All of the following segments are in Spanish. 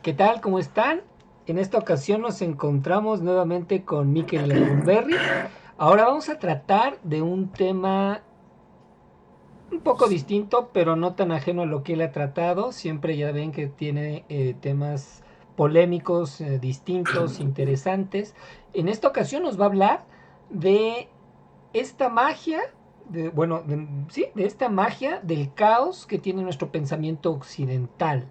¿Qué tal? ¿Cómo están? En esta ocasión nos encontramos nuevamente con Mikel Lecumberri. Ahora vamos a tratar de un tema un poco distinto, pero no tan ajeno a lo que él ha tratado. Siempre ya ven que tiene temas polémicos, distintos, interesantes. En esta ocasión nos va a hablar de esta magia, sí, de esta magia del caos que tiene nuestro pensamiento occidental,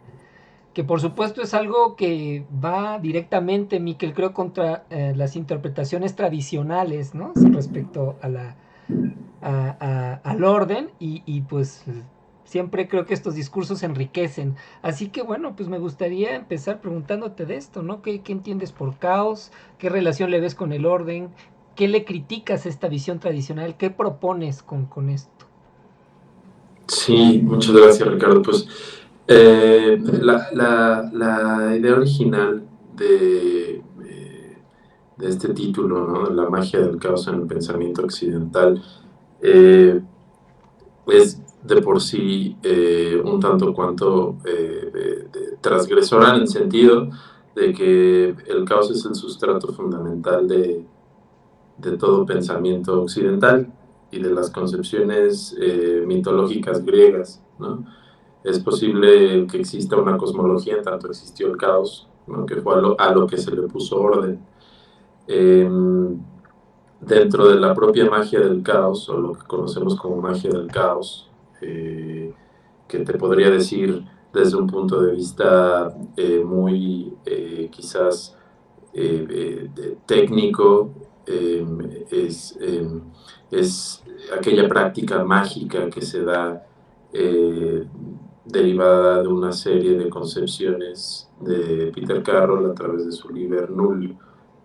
que por supuesto es algo que va directamente, Miquel, creo, contra las interpretaciones tradicionales, ¿no? Respecto a al orden y pues siempre creo que estos discursos enriquecen. Así que bueno, pues me gustaría empezar preguntándote de esto, ¿no? ¿Qué entiendes por caos? ¿Qué relación le ves con el orden? ¿Qué le criticas a esta visión tradicional? ¿Qué propones con esto? Sí, muchas gracias, Ricardo. Pues la idea original de este título, ¿no? La magia del caos en el pensamiento occidental, eh, es de por sí un tanto cuanto de transgresora en el sentido de que el caos es el sustrato fundamental de todo pensamiento occidental y de las concepciones mitológicas griegas, ¿no? Es posible que exista una cosmología, en tanto existió el caos, ¿no? Que fue a lo que se le puso orden. Eh, Dentro de la propia magia del caos, o lo que conocemos como magia del caos, que te podría decir desde un punto de vista muy quizás técnico, eh, es, eh, es aquella práctica mágica que se da eh, derivada de una serie de concepciones de Peter Carroll a través de su Liber Null,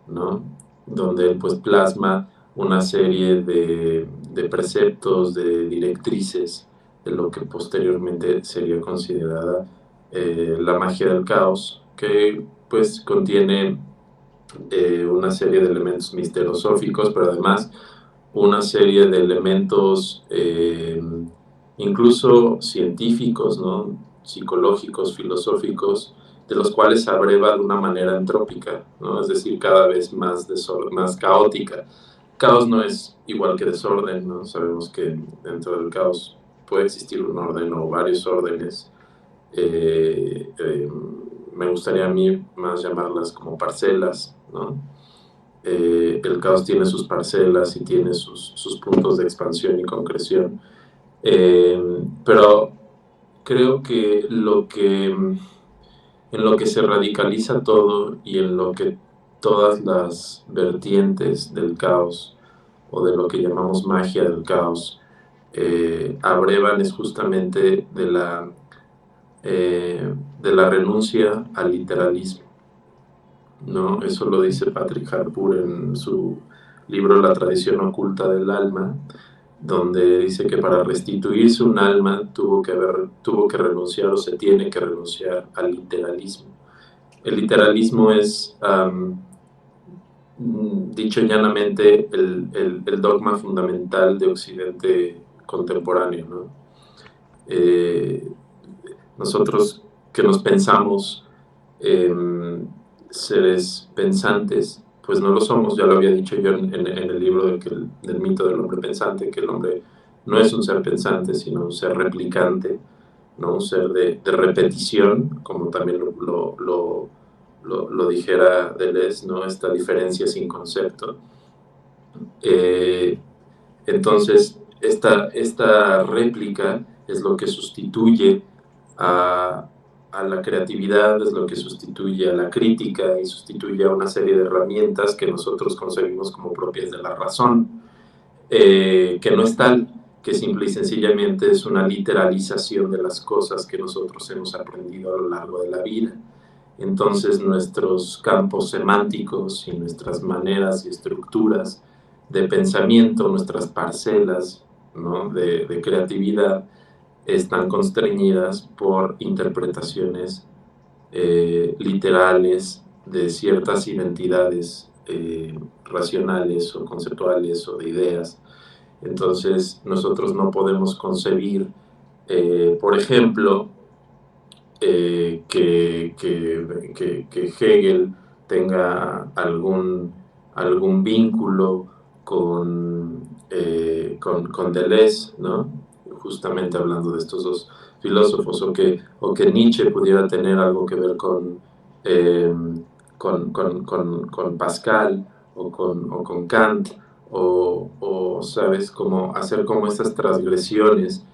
¿no? Donde él pues plasma una serie de preceptos, de directrices de lo que posteriormente sería considerada la magia del caos, que pues contiene una serie de elementos misterosóficos, pero además una serie de elementos incluso científicos, ¿no? Psicológicos, filosóficos, de los cuales se abreva de una manera entrópica, ¿no? Es decir, cada vez más caótica. Caos no es igual que desorden, ¿no? Sabemos que dentro del caos puede existir un orden o varios órdenes. Eh, eh, Me gustaría a mí más llamarlas como parcelas, ¿no? El caos tiene sus parcelas y tiene sus puntos de expansión y concreción. Pero creo que en lo que se radicaliza todo y en lo que todas las vertientes del caos o de lo que llamamos magia del caos abrevan es justamente de la renuncia al literalismo, ¿no? Eso lo dice Patrick Harpur en su libro La tradición oculta del alma, donde dice que para restituirse un alma tuvo que renunciar o se tiene que renunciar al literalismo. El literalismo es, dicho llanamente, el dogma fundamental de Occidente contemporáneo, ¿no? Eh, Nosotros que nos pensamos seres pensantes, pues no lo somos, ya lo había dicho yo en el libro del mito del hombre pensante, que el hombre no es un ser pensante, sino un ser replicante, ¿no? Un ser de repetición, como también lo dijera Deleuze, ¿no? Esta diferencia sin concepto. Eh, entonces, esta réplica es lo que sustituye a, a la creatividad, es lo que sustituye a la crítica y sustituye a una serie de herramientas que nosotros concebimos como propias de la razón, que no es tal, que simple y sencillamente es una literalización de las cosas que nosotros hemos aprendido a lo largo de la vida. Entonces nuestros campos semánticos y nuestras maneras y estructuras de pensamiento, nuestras parcelas, ¿no? de creatividad, están constreñidas por interpretaciones literales de ciertas identidades racionales o conceptuales o de ideas. Entonces nosotros no podemos concebir, por ejemplo, que Hegel tenga algún vínculo con Deleuze, ¿no? Justamente hablando de estos dos filósofos, o que Nietzsche pudiera tener algo que ver eh, con Pascal o con Kant, ¿sabes? Como hacer como estas transgresiones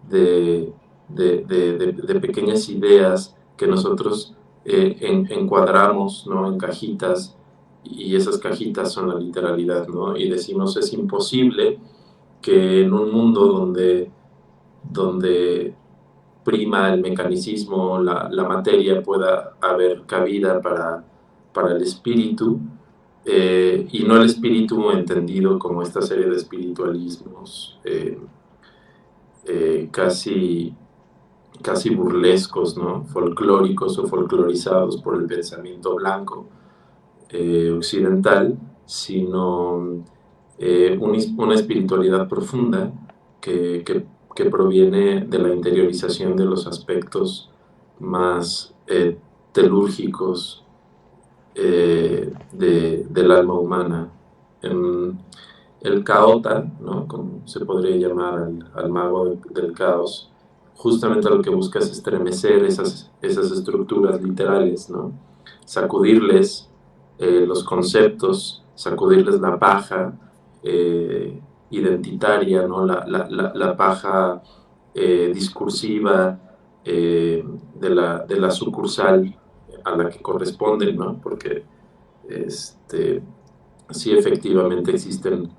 de, de pequeñas ideas que nosotros encuadramos, ¿no? En cajitas, y esas cajitas son la literalidad, ¿no? Y decimos, es imposible que en un mundo donde prima el mecanicismo, la materia, pueda haber cabida para el espíritu, y no el espíritu entendido como esta serie de espiritualismos casi burlescos, ¿no? Folclóricos o folclorizados por el pensamiento blanco occidental, sino una espiritualidad profunda que proviene de la interiorización de los aspectos más telúrgicos del alma humana. El caota, ¿no? Como se podría llamar al mago del caos, justamente lo que busca es estremecer esas estructuras literales, ¿no? Sacudirles los conceptos, sacudirles la paja identitaria, ¿no? La paja discursiva de la sucursal a la que corresponden, ¿no? Porque sí, efectivamente existen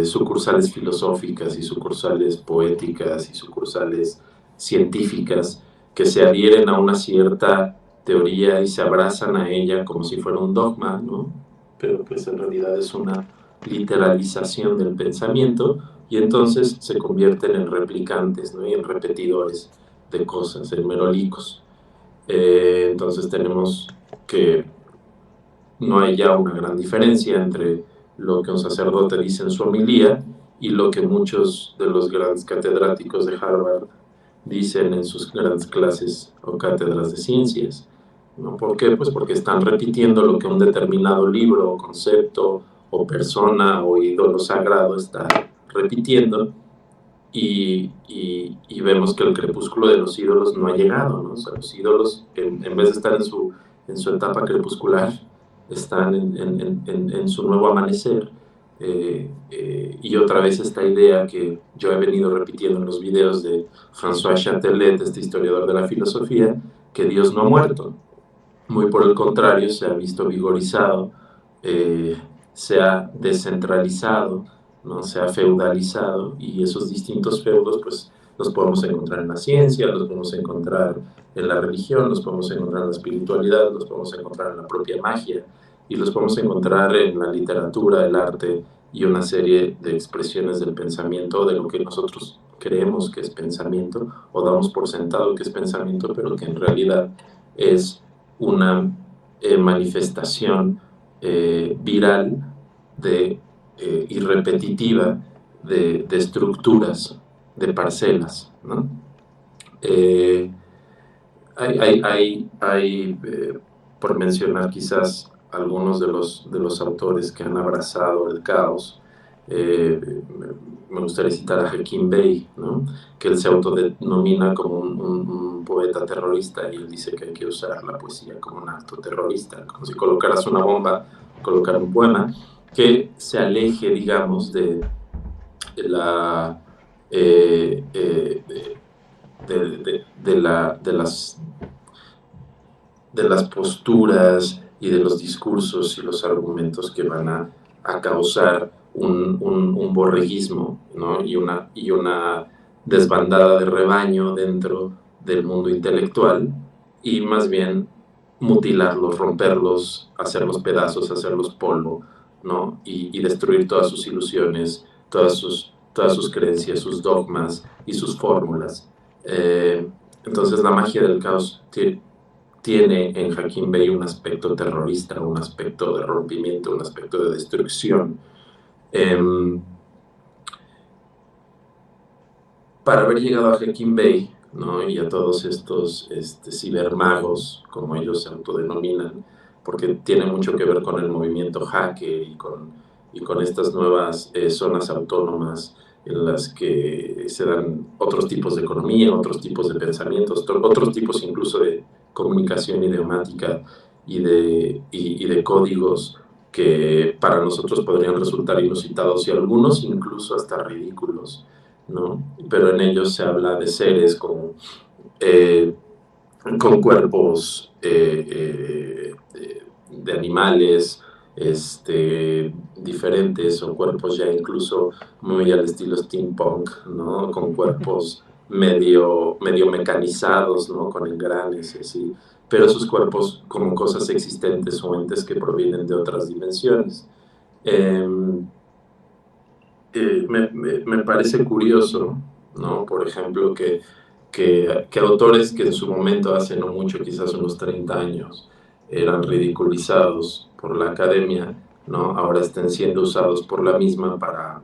sucursales filosóficas y sucursales poéticas y sucursales científicas que se adhieren a una cierta teoría y se abrazan a ella como si fuera un dogma, ¿no? Pero pues en realidad es una literalización del pensamiento, y entonces se convierten en replicantes, ¿no? Y en repetidores de cosas, en merolicos. Entonces tenemos que no hay ya una gran diferencia entre lo que un sacerdote dice en su homilía y lo que muchos de los grandes catedráticos de Harvard dicen en sus grandes clases o cátedras de ciencias, ¿no? ¿Por qué? Pues porque están repitiendo lo que un determinado libro o concepto o persona o ídolo sagrado está repitiendo, y vemos que el crepúsculo de los ídolos no ha llegado, ¿no? O sea, los ídolos, en vez de estar en su etapa crepuscular, están en su nuevo amanecer. Y otra vez esta idea que yo he venido repitiendo en los videos de François Chatelet, este historiador de la filosofía, que Dios no ha muerto. Muy por el contrario, se ha visto vigorizado, se ha descentralizado, ¿no? Se ha feudalizado, y esos distintos feudos pues los podemos encontrar en la ciencia, los podemos encontrar en la religión, los podemos encontrar en la espiritualidad, los podemos encontrar en la propia magia, y los podemos encontrar en la literatura, el arte y una serie de expresiones del pensamiento, de lo que nosotros creemos que es pensamiento o damos por sentado que es pensamiento, pero que en realidad es una manifestación viral y repetitiva de estructuras, de parcelas, ¿no? Hay por mencionar quizás algunos de los autores que han abrazado el caos, me gustaría citar a Hakim Bey, ¿no? Que él se autodenomina como un poeta terrorista, y él dice que hay que usar la poesía como un acto terrorista, como si colocaras una bomba, colocar un poema que se aleje, digamos, de la... de las posturas y de los discursos y los argumentos que van a causar un borreguismo, ¿no? Y una desbandada de rebaño dentro del mundo intelectual, y más bien mutilarlos, romperlos, hacerlos pedazos, hacerlos polvo, ¿no? Y destruir todas sus ilusiones, todas sus creencias, sus dogmas y sus fórmulas. Entonces la magia del caos tiene en Hakim Bey un aspecto terrorista, un aspecto de rompimiento, un aspecto de destrucción. Para haber llegado a Hakim Bey, ¿no? Y a todos estos cibermagos, como ellos se autodenominan, porque tiene mucho que ver con el movimiento hacker y con estas nuevas zonas autónomas en las que se dan otros tipos de economía, otros tipos de pensamientos, otros tipos incluso de comunicación idiomática y de códigos que para nosotros podrían resultar inusitados y algunos incluso hasta ridículos, ¿no? Pero en ellos se habla de seres eh, con cuerpos de animales diferentes o cuerpos ya incluso muy al estilo steampunk, ¿no? Con cuerpos medio mecanizados, ¿no? Con engranes y así, pero esos cuerpos como cosas existentes o entes que provienen de otras dimensiones. Eh, me parece curioso, ¿no? Por ejemplo, que autores que en su momento, hace no mucho, quizás unos 30 años, eran ridiculizados por la academia, ¿no? Ahora estén siendo usados por la misma para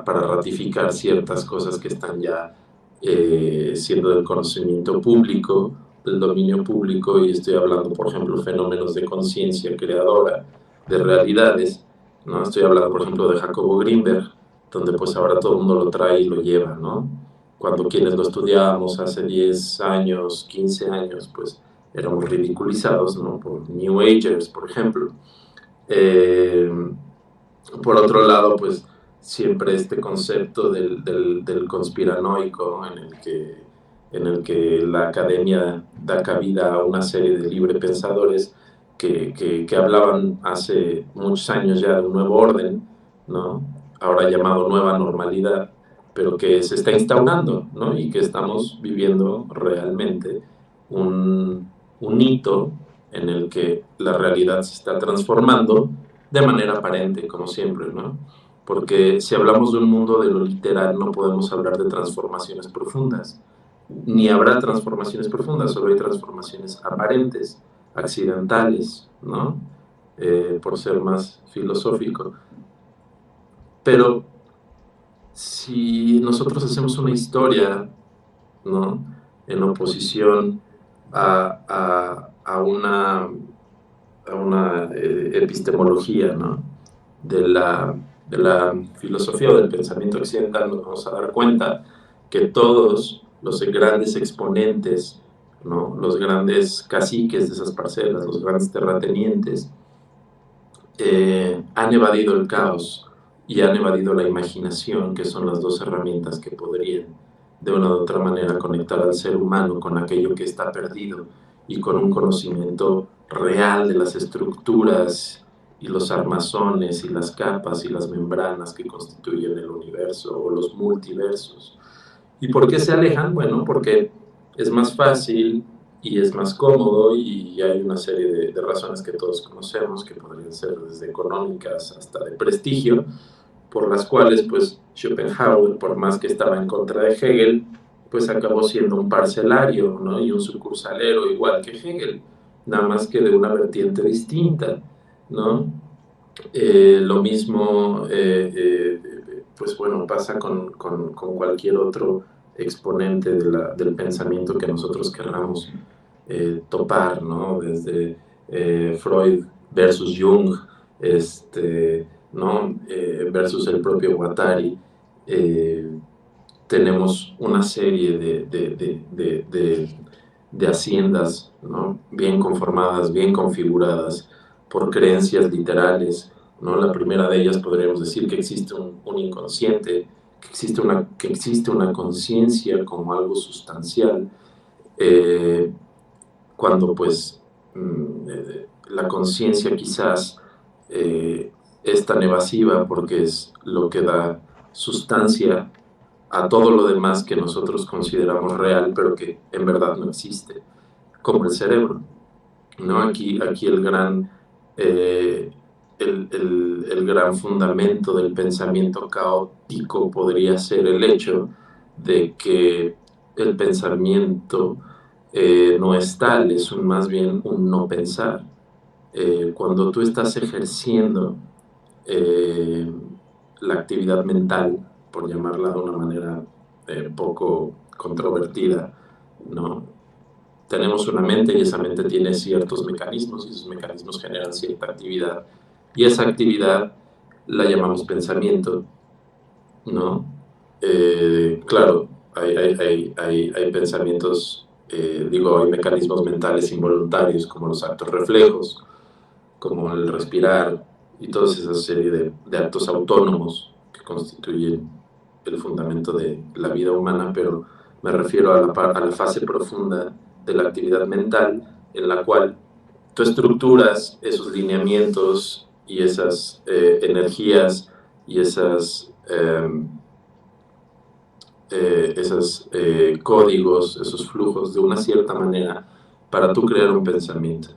ratificar ciertas cosas que están ya siendo del conocimiento público, del dominio público, y estoy hablando, por ejemplo, fenómenos de conciencia creadora, de realidades, ¿no? Estoy hablando, por ejemplo, de Jacobo Grinberg, donde pues ahora todo el mundo lo trae y lo lleva, ¿no? Cuando quienes lo estudiábamos hace 10 años, 15 años, pues éramos ridiculizados, ¿no? Por New Agers, por ejemplo. Eh, por otro lado, pues siempre este concepto del conspiranoico en el que la academia da cabida a una serie de libre pensadores que hablaban hace muchos años ya de un nuevo orden, ¿no? Ahora llamado nueva normalidad, pero que se está instaurando, ¿no? Y que estamos viviendo realmente un hito en el que la realidad se está transformando de manera aparente, como siempre, ¿no? Porque si hablamos de un mundo de lo literal, no podemos hablar de transformaciones profundas. Ni habrá transformaciones profundas, solo hay transformaciones aparentes, accidentales, ¿no? Por ser más filosófico. Pero si nosotros hacemos una historia, ¿no? En oposición a una epistemología, ¿no? de la, de la filosofía o del pensamiento occidental, nos vamos a dar cuenta que todos los grandes exponentes, ¿no? Los grandes caciques de esas parcelas, los grandes terratenientes, han evadido el caos y han evadido la imaginación, que son las dos herramientas que podrían de una u otra manera conectar al ser humano con aquello que está perdido y con un conocimiento real de las estructuras y los armazones y las capas y las membranas que constituyen el universo o los multiversos. ¿Y por qué se alejan? Bueno, porque es más fácil y es más cómodo y hay una serie de razones que todos conocemos, que podrían ser desde económicas hasta de prestigio, por las cuales pues Schopenhauer, por más que estaba en contra de Hegel, pues acabó siendo un parcelario, ¿no? Y un sucursalero igual que Hegel, nada más que de una vertiente distinta, ¿no? Lo mismo, pues bueno, pasa con cualquier otro exponente del pensamiento que nosotros querramos topar, ¿no? Desde Freud versus Jung, ¿no? Versus el propio Guattari. Tenemos una serie de haciendas, ¿no? Bien conformadas, bien configuradas por creencias literales, ¿no? La primera de ellas podríamos decir que existe un inconsciente, que existe una conciencia como algo sustancial, eh, cuando pues la conciencia quizás es tan evasiva porque es lo que da sustancia a todo lo demás que nosotros consideramos real, pero que en verdad no existe, como el cerebro, ¿no? Aquí eh, el gran fundamento del pensamiento caótico podría ser el hecho de que el pensamiento no es tal, es más bien un no pensar. Cuando tú estás ejerciendo eh, la actividad mental, por llamarla de una manera poco controvertida, ¿no? Tenemos una mente y esa mente tiene ciertos mecanismos y esos mecanismos generan cierta actividad y esa actividad la llamamos pensamiento, ¿no? Claro, hay pensamientos, hay mecanismos mentales involuntarios como los actos reflejos, como el respirar y toda esa serie de actos autónomos que constituyen el fundamento de la vida humana, pero me refiero a la fase profunda de la actividad mental en la cual tú estructuras esos lineamientos y esas energías y esos códigos, esos flujos de una cierta manera para tú crear un pensamiento.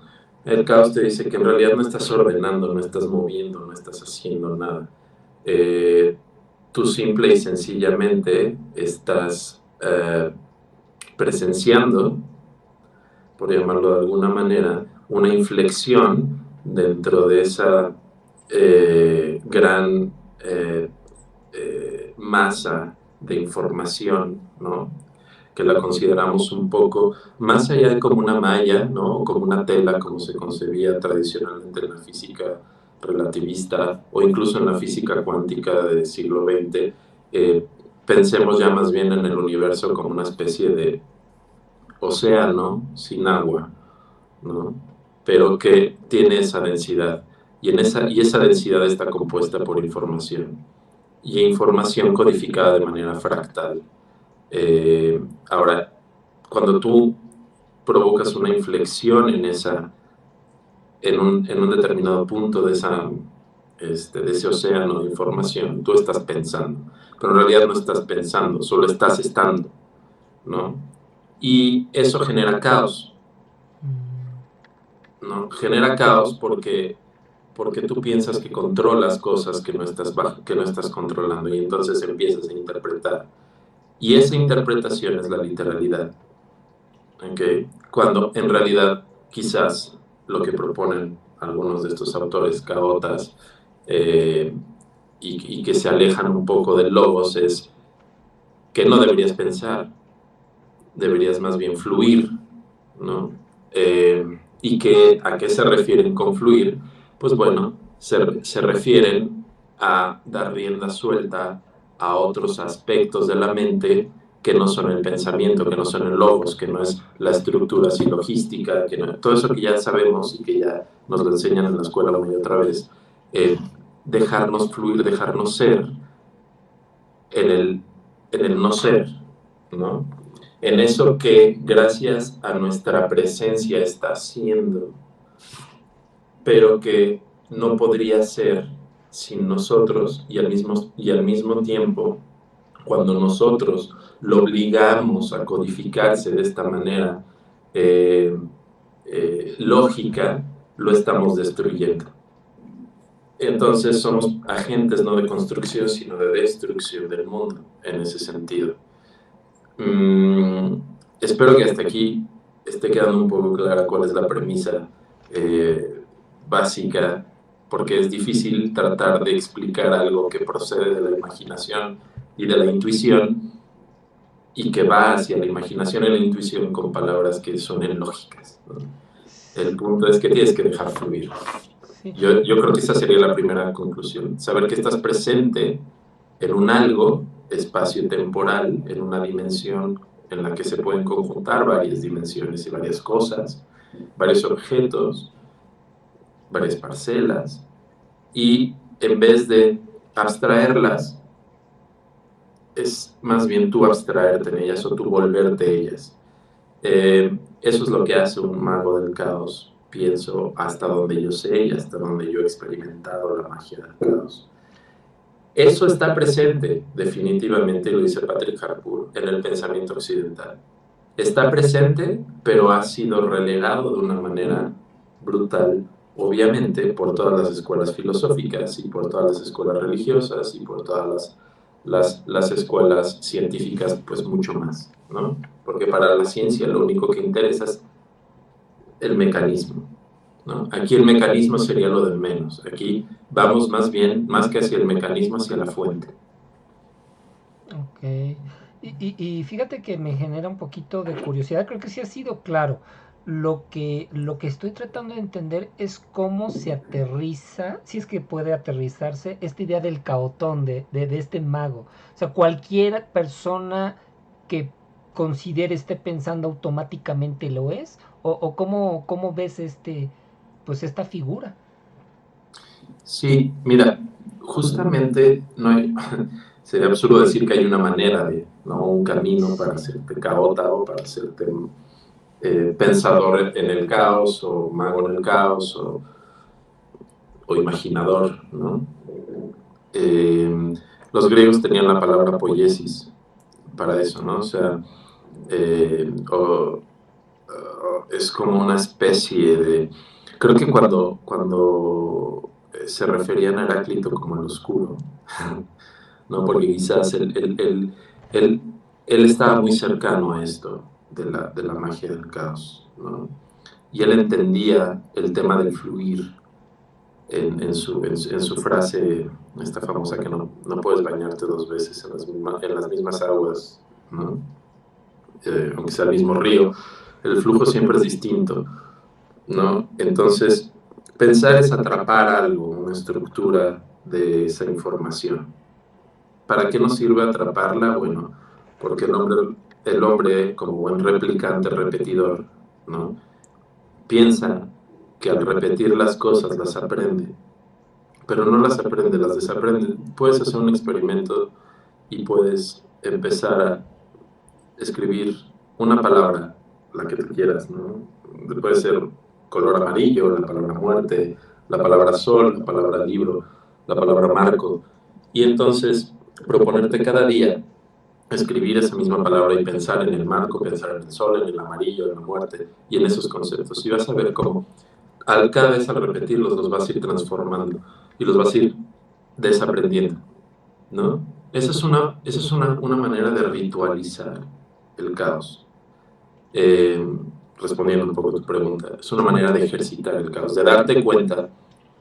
El caos te dice que en realidad no estás ordenando, no estás moviendo, no estás haciendo nada. Tú simple y sencillamente estás presenciando, por llamarlo de alguna manera, una inflexión dentro de esa gran masa de información, ¿no? Que la consideramos un poco más allá de como una malla, ¿no? Como una tela, como se concebía tradicionalmente en la física relativista o incluso en la física cuántica del siglo XX. Pensemos ya más bien en el universo como una especie de océano sin agua, ¿no? Pero que tiene esa densidad y esa densidad está compuesta por información y información codificada de manera fractal. Ahora, cuando tú provocas una inflexión en un determinado punto de ese océano de información, tú estás pensando, pero en realidad no estás pensando, solo estás estando, ¿no? Y eso genera caos, ¿no? Genera caos porque tú piensas que controlas cosas que no estás controlando y entonces empiezas a interpretar. Y esa interpretación es la literalidad, ¿okay? Cuando en realidad quizás lo que proponen algunos de estos autores caotas y que se alejan un poco del logos es que no deberías pensar, deberías más bien fluir, ¿no? ¿A qué se refieren con fluir? Pues bueno, se refieren a dar rienda suelta a otros aspectos de la mente que no son el pensamiento, que no son el logos, que no es la estructura silogística, todo eso que ya sabemos y que ya nos lo enseñan en la escuela una y otra vez, dejarnos fluir, dejarnos ser en el no ser, ¿no? En eso que gracias a nuestra presencia está haciendo, pero que no podría ser sin nosotros y al mismo tiempo, cuando nosotros lo obligamos a codificarse de esta manera lógica, lo estamos destruyendo. Entonces somos agentes no de construcción, sino de destrucción del mundo, en ese sentido. Espero que hasta aquí esté quedando un poco clara cuál es la premisa básica, porque es difícil tratar de explicar algo que procede de la imaginación y de la intuición y que va hacia la imaginación y la intuición con palabras que son lógicas, ¿no? El punto es que tienes que dejar fluir. Yo creo que esa sería la primera conclusión, saber que estás presente en un algo espacio-temporal, en una dimensión en la que se pueden conjuntar varias dimensiones y varias cosas, varios objetos, varias parcelas, y en vez de abstraerlas, es más bien tú abstraerte en ellas o tú volverte ellas. Eso es lo que hace un mago del caos, pienso, hasta donde yo sé y hasta donde yo he experimentado la magia del caos. Eso está presente, definitivamente, lo dice Patrick Harpur, en el pensamiento occidental. Está presente, pero ha sido relegado de una manera brutal, obviamente, por todas las escuelas filosóficas y por todas las escuelas religiosas y por todas las escuelas científicas, pues mucho más, ¿no? Porque para la ciencia lo único que interesa es el mecanismo, ¿no? Aquí el mecanismo sería lo de menos. Aquí vamos más bien, más que hacia el mecanismo, hacia la fuente. Ok. Y fíjate que me genera un poquito de curiosidad, creo que sí ha sido claro. Lo que estoy tratando de entender es cómo se aterriza, si es que puede aterrizarse, esta idea del caotón, de este mago. O sea, cualquier persona que considere esté pensando automáticamente lo es, o cómo ves pues esta figura. Sí, mira, justamente no hay, sería absurdo decir que hay una manera de, ¿no? Un camino para hacerte caota o para hacerte pensador en el caos o mago en el caos o imaginador, ¿no? Eh, los griegos tenían la palabra poiesis para eso, ¿no? O sea, es como una especie de... Creo que cuando se referían a Heráclito como el oscuro, ¿no? Porque quizás él, él estaba muy cercano a esto de la magia del caos, ¿no? Y él entendía el tema del fluir en su frase, esta famosa que no puedes bañarte dos veces en las mismas aguas, ¿no? Aunque sea el mismo río, el flujo siempre es distinto, ¿no? Entonces, pensar es atrapar algo, una estructura de esa información. ¿Para qué nos sirve atraparla? Bueno, porque el hombre como buen replicante, repetidor, ¿no? Piensa que al repetir las cosas las aprende, pero no las aprende, las desaprende. Puedes hacer un experimento y puedes empezar a escribir una palabra, la que tú quieras, ¿no? Puede ser color amarillo, la palabra muerte, la palabra sol, la palabra libro, la palabra marco, y entonces proponerte cada día escribir esa misma palabra y pensar en el marco, pensar en el sol, en el amarillo, en la muerte y en esos conceptos. Y vas a ver cómo cada vez al repetirlos los vas a ir transformando y los vas a ir desaprendiendo, ¿no? Esa es una manera de ritualizar el caos. Eh, Respondiendo un poco a tu pregunta, es una manera de ejercitar el caos, de darte cuenta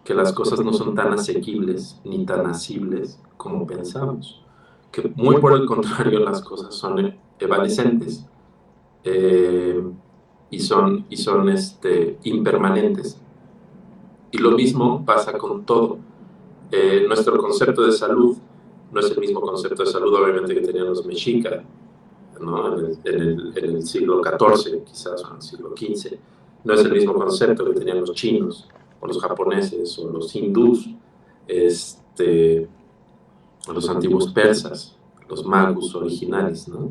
que las cosas no son tan asequibles ni tan asibles como pensamos, que muy por el contrario las cosas son evanescentes eh, y son impermanentes. Y lo mismo pasa con todo. Nuestro concepto de salud no es el mismo concepto de salud, obviamente, que tenían los mexicas, ¿no? En el siglo XIV, quizás, o en el siglo XV. No es el mismo concepto que tenían los chinos, o los japoneses, o los hindús, o los antiguos persas, los magus originales, ¿no?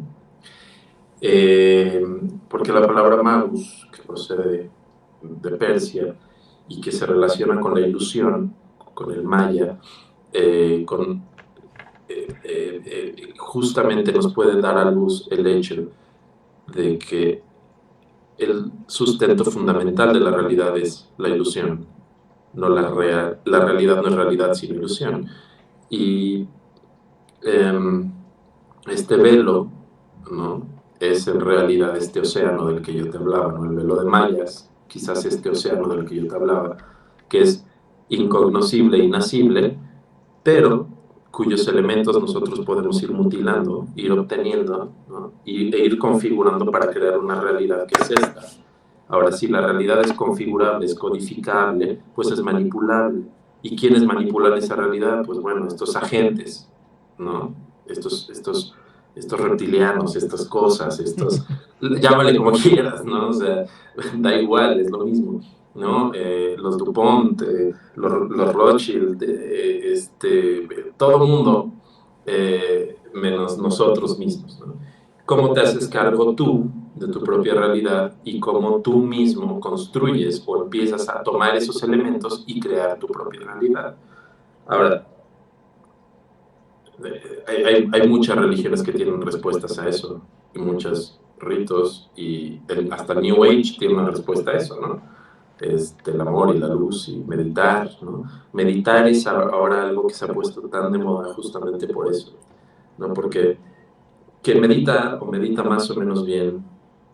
Porque la palabra magus, que procede de Persia y que se relaciona con la ilusión, con el maya, justamente nos puede dar a luz el hecho de que el sustento fundamental de la realidad es la ilusión, no la realidad no es realidad sin ilusión. Y este velo, ¿no? Es en realidad este océano del que yo te hablaba, ¿no? El velo de Mayas, quizás este océano del que yo te hablaba, que es incognoscible, inasible, pero cuyos elementos nosotros podemos ir mutilando, ir obteniendo, ¿no? E ir configurando para crear una realidad que es esta. Ahora, si la realidad es configurable, es codificable, pues es manipulable. ¿Y quiénes manipulan esa realidad? Pues bueno, estos agentes, ¿no? Estos reptilianos, estas cosas, llámale como quieras, ¿no? O sea, da igual, es lo mismo, ¿no? Los Dupont, los Rothschild, todo el mundo, menos nosotros mismos, ¿no? ¿Cómo te haces cargo tú de tu propia realidad y cómo tú mismo construyes o empiezas a tomar esos elementos y crear tu propia realidad? Ahora, hay muchas religiones que tienen respuestas a eso, y muchos ritos, y hasta New Age tiene una respuesta a eso, ¿no? El amor y la luz y meditar, ¿no? Meditar es ahora algo que se ha puesto tan de moda justamente por eso, ¿no? Porque quien medita o medita más o menos bien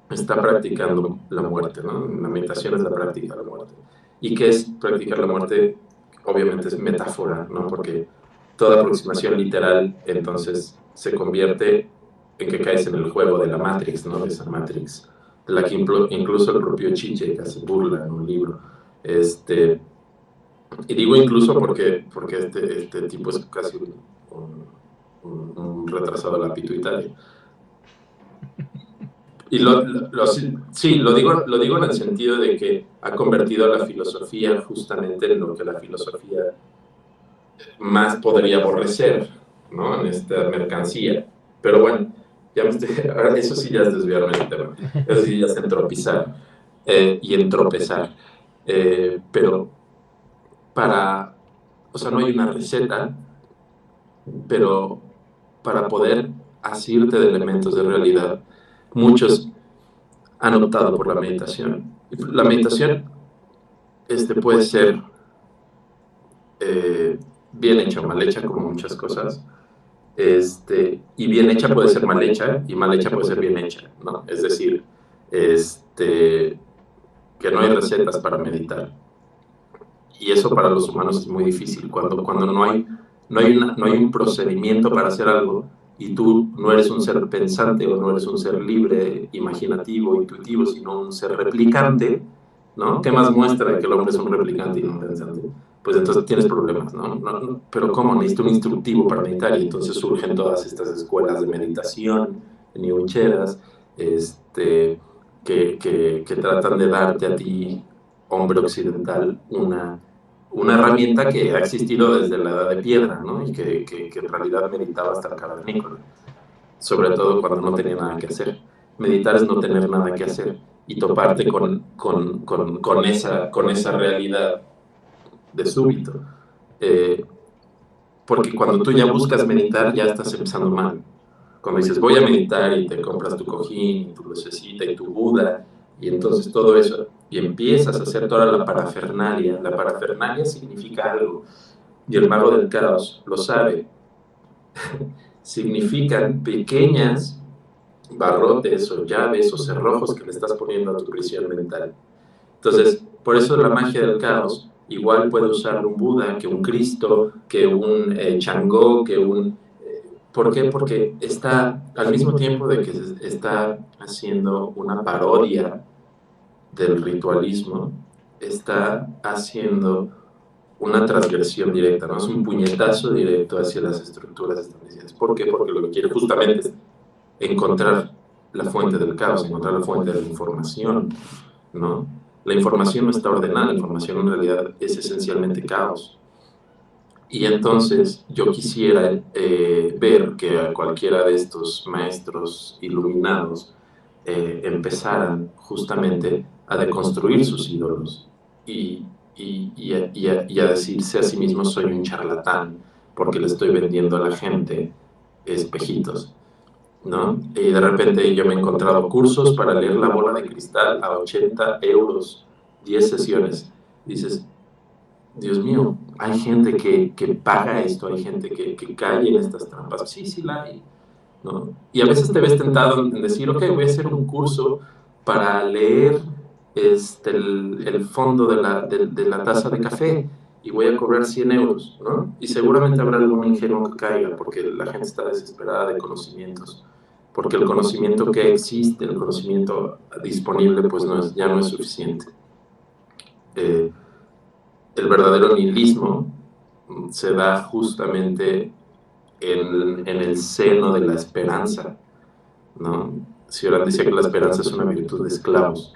está practicando la muerte, ¿no? La meditación es la práctica de la muerte. ¿Y qué es practicar la muerte? Obviamente es metáfora, ¿no? Porque toda aproximación literal entonces se convierte en que caes en el juego de la Matrix, ¿no? De esa Matrix, de la que incluso el propio Chiche hace burla en un libro. Y digo incluso porque este tipo es casi un retrasado de la pituitaria. Y sí, lo digo en el sentido de que ha convertido a la filosofía justamente en lo que la filosofía más podría aborrecer, ¿no? En esta mercancía. Pero bueno, ahora eso sí ya es desviarme del tema, eso sí ya es entropizar y entropezar. Pero o sea, no hay una receta, pero para poder asirte de elementos de realidad, muchos han optado por la meditación. La meditación puede ser bien hecha o mal hecha, como muchas cosas. Y bien hecha puede ser mal hecha, y mal hecha puede ser bien hecha, ¿no? Es decir, que no hay recetas para meditar. Y eso para los humanos es muy difícil, cuando no hay un procedimiento para hacer algo, y tú no eres un ser pensante o no eres un ser libre, imaginativo, intuitivo, sino un ser replicante, ¿no? ¿Qué más muestra de que el hombre es un replicante y no un pensante? Pues entonces tienes problemas, ¿no? Pero ¿cómo? Necesito un instructivo para meditar, y entonces surgen todas estas escuelas de meditación, niucheras, que tratan de darte a ti, hombre occidental, una herramienta que ha existido desde la edad de piedra, ¿no? Y que en realidad meditaba hasta el cavernícola, sobre todo cuando no tenía nada que hacer. Meditar es no tener nada que hacer y toparte con esa realidad de súbito. Porque cuando tú ya buscas meditar, ya estás empezando mal. Cuando dices, voy a meditar, y te compras tu cojín, tu lucecita y tu Buda, y entonces todo eso, y empiezas a hacer toda la parafernalia. La parafernalia significa algo, y el mago del caos lo sabe. Significan pequeñas barrotes o llaves o cerrojos que le estás poniendo a tu prisión mental. Entonces, por eso la magia del caos igual puede usar un Buda, que un Cristo, que un Changó, que un... ¿Por qué? Porque está, al mismo tiempo de que está haciendo una parodia del ritualismo, está haciendo una transgresión directa, ¿no? Es un puñetazo directo hacia las estructuras establecidas. ¿Por qué? Porque lo que quiere justamente es encontrar la fuente del caos, encontrar la fuente de la información, ¿no? La información no está ordenada, la información en realidad es esencialmente caos. Y entonces yo quisiera ver que a cualquiera de estos maestros iluminados empezaran justamente a deconstruir sus ídolos y a decirse a sí mismo, soy un charlatán porque le estoy vendiendo a la gente espejitos, ¿no? Y de repente yo me he encontrado cursos para leer La bola de cristal a 80 euros, 10 sesiones. Dices, Dios mío, hay gente que paga esto, hay gente que cae en estas trampas. Sí, sí la hay, ¿no? Y a veces te ves tentado en decir, ok, voy a hacer un curso para leer el fondo de la taza de café, y voy a cobrar 100 euros, ¿no? Y seguramente habrá algún ingenuo que caiga, porque la gente está desesperada de conocimientos, porque el conocimiento que existe, el conocimiento disponible, pues ya no es suficiente. El verdadero nihilismo se da justamente en el seno de la esperanza, ¿no? Cioran decía que la esperanza es una virtud de esclavos.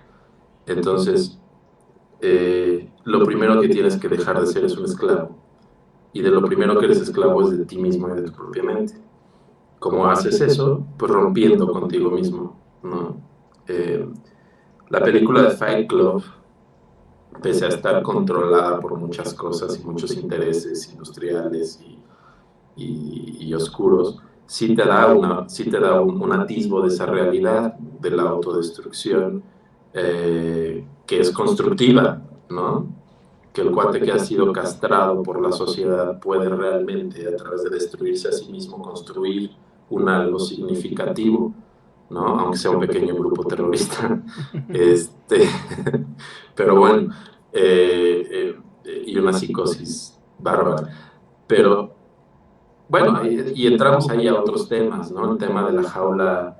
Entonces, lo primero que tienes que dejar de ser es un esclavo. Y de lo primero que eres esclavo es de ti mismo y de tu propia mente. ¿Cómo haces eso? Pues rompiendo contigo mismo, ¿no? La película de Fight Club, pese a estar controlada por muchas cosas y muchos intereses industriales y oscuros, sí te da un atisbo de esa realidad de la autodestrucción, que es constructiva, ¿no? Que el cuate que ha sido castrado por la sociedad puede realmente, a través de destruirse a sí mismo, construir un algo significativo, ¿no? Aunque sea un pequeño grupo terrorista. Pero bueno, y una psicosis bárbara. Pero bueno, y entramos ahí a otros temas, ¿no? El tema de la jaula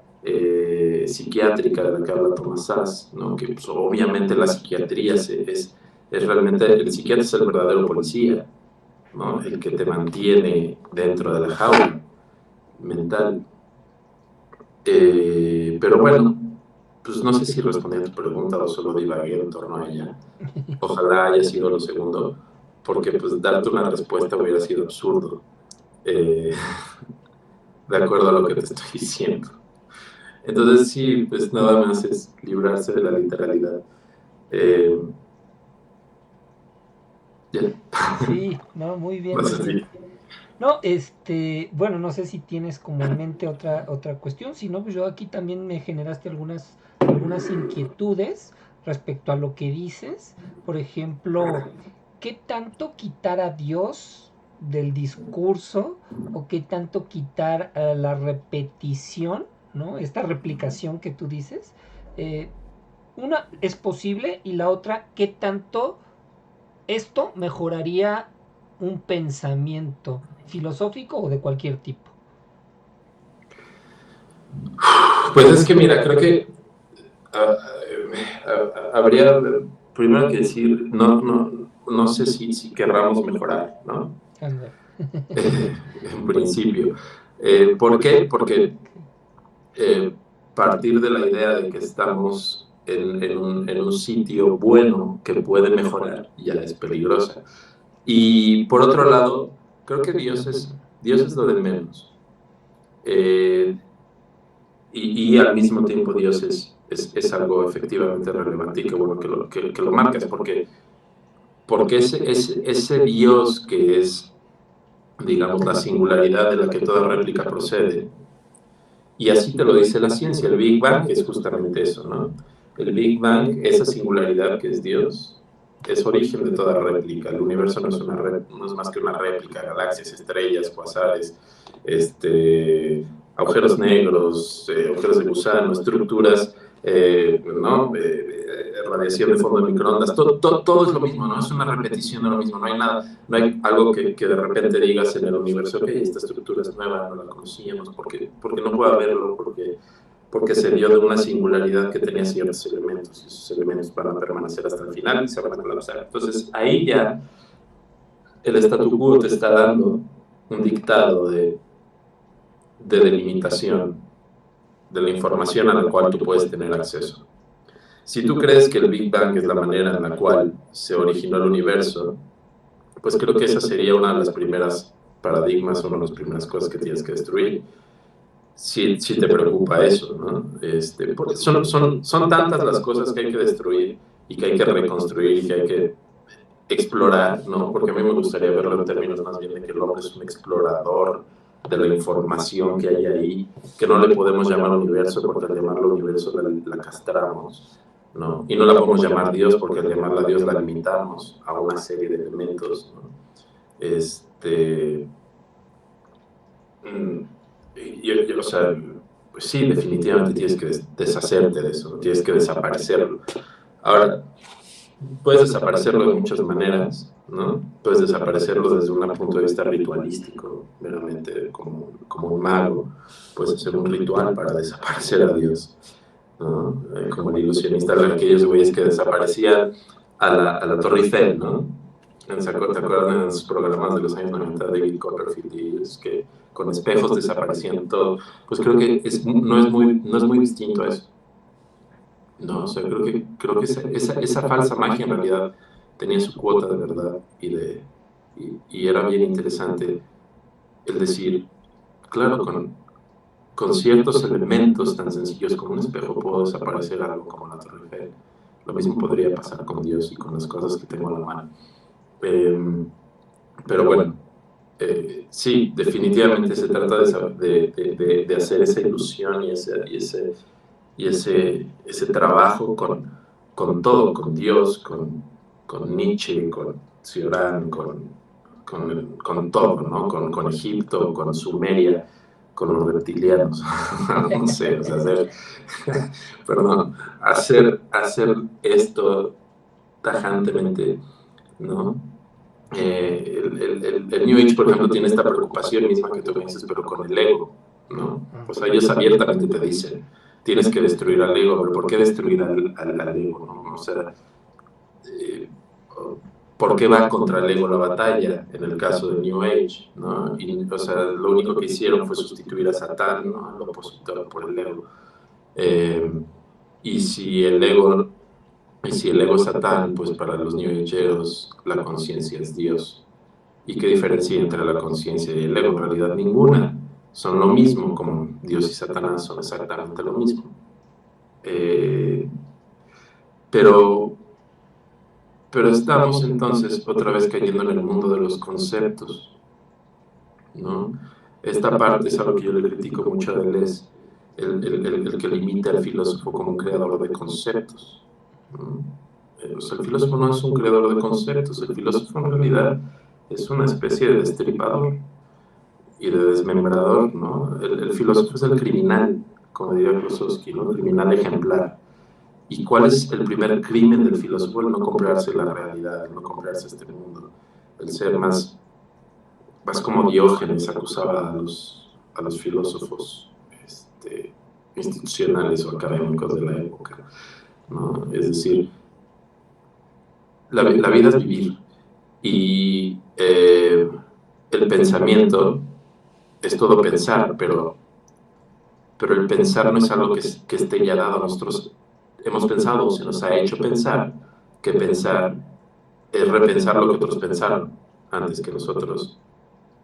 psiquiátrica de la que habla Thomas Szasz, ¿no? Que pues, obviamente la psiquiatría es realmente, el psiquiatra es el verdadero policía, ¿no? El que te mantiene dentro de la jaula mental. Pero bueno, pues no sé si respondí a tu pregunta o solo divagué en torno a ella. Ojalá haya sido lo segundo, porque pues darte una respuesta hubiera sido absurdo, eh, de acuerdo a lo que te estoy diciendo. Entonces sí, pues nada más es librarse de la literalidad. Eh, ya, Sí, no, muy bien, más muy bien. así. No, bueno, no sé si tienes como en mente otra cuestión, si no, pues yo aquí también me generaste algunas inquietudes respecto a lo que dices. Por ejemplo, ¿qué tanto quitar a Dios del discurso o qué tanto quitar la repetición, ¿no? Esta replicación que tú dices. Eh, una es posible y la otra, ¿qué tanto esto mejoraría un pensamiento filosófico o de cualquier tipo? Pues es que mira, creo que ah, habría primero que decir, no sé si querramos mejorar, ¿no? Ándale. En principio. ¿Por qué? Porque eh, partir de la idea de que estamos en un sitio bueno que puede mejorar ya es peligrosa. Y por otro lado, creo que Dios es lo de menos. Eh, y al mismo tiempo Dios es algo efectivamente relevante y qué bueno que lo marcas, porque ese Dios que es, digamos, la singularidad de la que toda réplica procede, y así te lo dice la ciencia, el Big Bang es justamente eso, ¿no? El Big Bang, esa singularidad que es Dios, es origen de toda réplica. El universo no es más que una réplica, galaxias, estrellas, cuasares, agujeros negros, agujeros de gusano, estructuras, ¿no? Radiación de fondo de microondas, todo es lo mismo, ¿no? Es una repetición de lo mismo, no hay nada, no hay algo que de repente digas en el universo, ok, esta estructura es nueva, no la conocíamos, porque no puede haberlo, porque se dio de una singularidad que tenía ciertos elementos, y esos elementos van a permanecer hasta el final y se van a colapsar. Entonces ahí ya el statu quo te está dando un dictado de delimitación de la información a la cual tú puedes tener acceso. Si tú crees que el Big Bang es la manera en la cual se originó el universo, pues creo que esa sería una de las primeras paradigmas, una de las primeras cosas que tienes que destruir. Si te preocupa eso, ¿no? Porque son tantas las cosas que hay que destruir y que hay que reconstruir y que hay que explorar, ¿no? Porque a mí me gustaría verlo en términos más bien de que el hombre es un explorador de la información que hay ahí, que no le podemos llamar universo porque al llamarlo universo la castramos, ¿no? Y no la podemos llamar Dios porque al llamarla Dios la limitamos a una serie de elementos, ¿no? Este, mm, o sea, pues sí, definitivamente tienes que deshacerte de eso, tienes que desaparecerlo. Ahora, puedes desaparecerlo de muchas maneras, ¿no? Puedes desaparecerlo desde un punto de vista ritualístico, meramente como un mago. Puedes hacer un ritual para desaparecer a Dios, ¿no? Como el ilusionista de aquellos güeyes que desaparecían a la Torre Eiffel, ¿no? ¿Te acuerdas en los programas de los años 90 de David Copperfield y ellos que con espejos desaparecían todo? Pues creo que no es muy distinto a eso. No, o sea, creo que esa falsa magia en realidad tenía su cuota de verdad y era bien interesante el decir, claro, con ciertos elementos tan sencillos como un espejo puedo desaparecer algo como la Torre Eiffel. Lo mismo podría pasar con Dios y con las cosas que tengo a la mano. Eh, pero bueno, sí, definitivamente se trata de hacer esa ilusión y ese trabajo con todo, con Dios, con Nietzsche, con Cioran, con todo, ¿no? Con Egipto, con Sumeria, con los reptilianos, no sé, o sea, perdón, hacer esto tajantemente, ¿no? el New Age, por ejemplo, tiene esta preocupación misma que tú me dices, pero con el ego, ¿no? O sea, ellos abiertamente te dicen, tienes que destruir al ego, pero ¿por qué destruir al ego, no? O sea, eh, ¿por qué va contra el ego la batalla en el caso del New Age, ¿no? Y, o sea, lo único que hicieron fue sustituir a Satán, ¿no? Al opositor por el ego. Y si el ego es Satán, pues para los New Ageros la conciencia es Dios. ¿Y qué diferencia entre la conciencia y el ego? En realidad ninguna. Son lo mismo, como Dios y Satanás son exactamente lo mismo. Pero estamos entonces otra vez cayendo en el mundo de los conceptos, ¿no? Esta parte es algo que yo le critico mucho a Deleuze, el que limita al filósofo como un creador de conceptos, ¿no? O sea, el filósofo no es un creador de conceptos, el filósofo en realidad es una especie de destripador y de desmembrador, ¿no? El filósofo es el criminal, como diría Klosowski, ¿no? El criminal ejemplar. ¿Y cuál es el primer crimen del filósofo? El no comprarse la realidad, el no comprarse este mundo, el ser más como Diógenes acusaba a los filósofos institucionales o académicos de la época, ¿no? Es decir, la vida es vivir y el pensamiento es todo pensar, pero el pensar no es algo que esté ya dado a nosotros. Hemos pensado, se nos ha hecho pensar que pensar es repensar lo que otros pensaron antes que nosotros.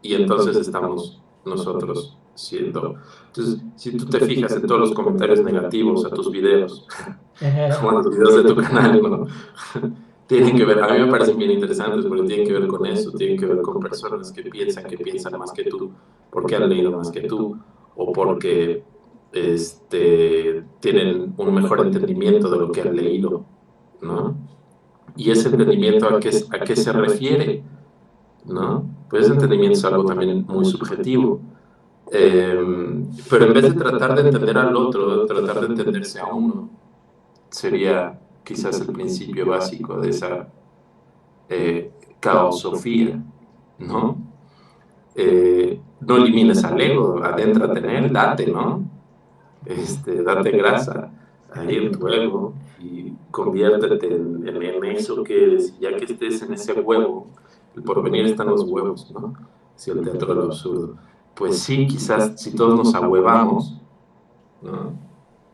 Y entonces estamos nosotros siendo. Entonces, si tú te fijas en todos los comentarios negativos a tus videos, o a los videos de tu canal, ¿no? Tienen que ver, a mí me parecen bien interesantes, porque tienen que ver con eso, tienen que ver con personas que piensan más que tú, porque han leído más que tú, o porque tienen un mejor entendimiento de lo que han leído, ¿no? Y ese entendimiento a qué se refiere, ¿no? Pues ese entendimiento es algo también muy subjetivo. Pero en vez de tratar de entender al otro, tratar de entenderse a uno, sería quizás el principio básico de esa caosofía, ¿no? No elimines al ego, adéntrate en él, date, ¿no? Date grasa ahí en tu ego y conviértete en eso que eres, ya que estés en ese huevo, el porvenir está en los huevos, ¿no? Si el teatro del absurdo. Pues sí, quizás si todos nos ahuevamos, ¿no?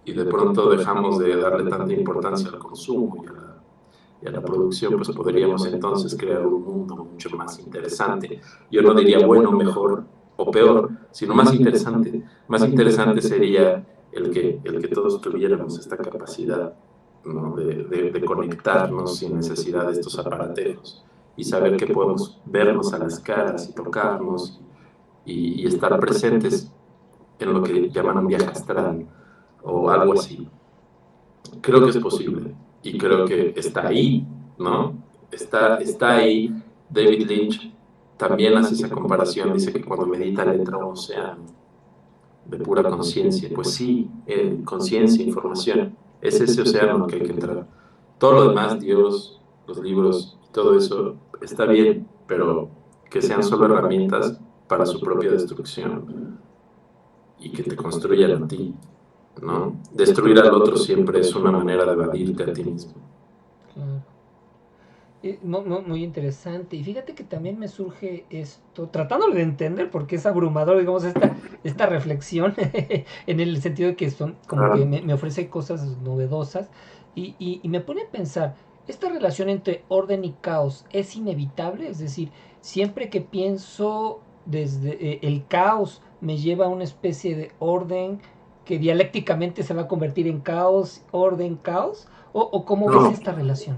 Y de pronto dejamos de darle tanta importancia al consumo y a la producción, pues podríamos entonces crear un mundo mucho más interesante. Yo no diría bueno, mejor o peor, sino más interesante. Más interesante sería el que todos tuviéramos esta capacidad, ¿no? de conectarnos sin necesidad de estos aparatejos y saber que podemos vernos a las caras y tocarnos y estar presentes en lo que llaman un viaje astral o algo así. Creo que es posible y creo que está ahí, ¿no? Está ahí. David Lynch también hace esa comparación, dice que cuando medita le entra un océano de pura conciencia. Pues sí, conciencia, información, es ese océano que hay que entrar. Todo lo demás, Dios, los libros, todo eso está bien, pero que sean solo herramientas para su propia destrucción y que te construyan a ti, ¿no? Destruir al otro siempre es una manera de evadirte a ti mismo. Muy interesante. Y fíjate que también me surge esto, tratándolo de entender, porque es abrumador, digamos, esta reflexión, en el sentido de que son como que me ofrece cosas novedosas, y me pone a pensar, ¿esta relación entre orden y caos es inevitable? Es decir, siempre que pienso desde el caos me lleva a una especie de orden que dialécticamente se va a convertir en caos, orden, caos, o ¿cómo ves esta relación?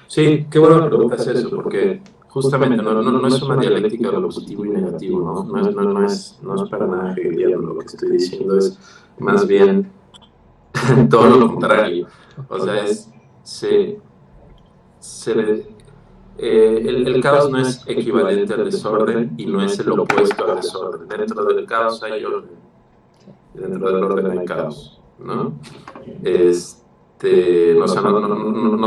Sí, qué buena pregunta es eso, porque justamente no es una dialéctica de lo positivo y negativo, no es para nada hegeliano. Lo que estoy diciendo es más bien todo lo contrario. O sea, el caos no es equivalente al desorden y no es el opuesto al desorden. Dentro del caos hay orden, dentro del orden hay caos, ¿no? No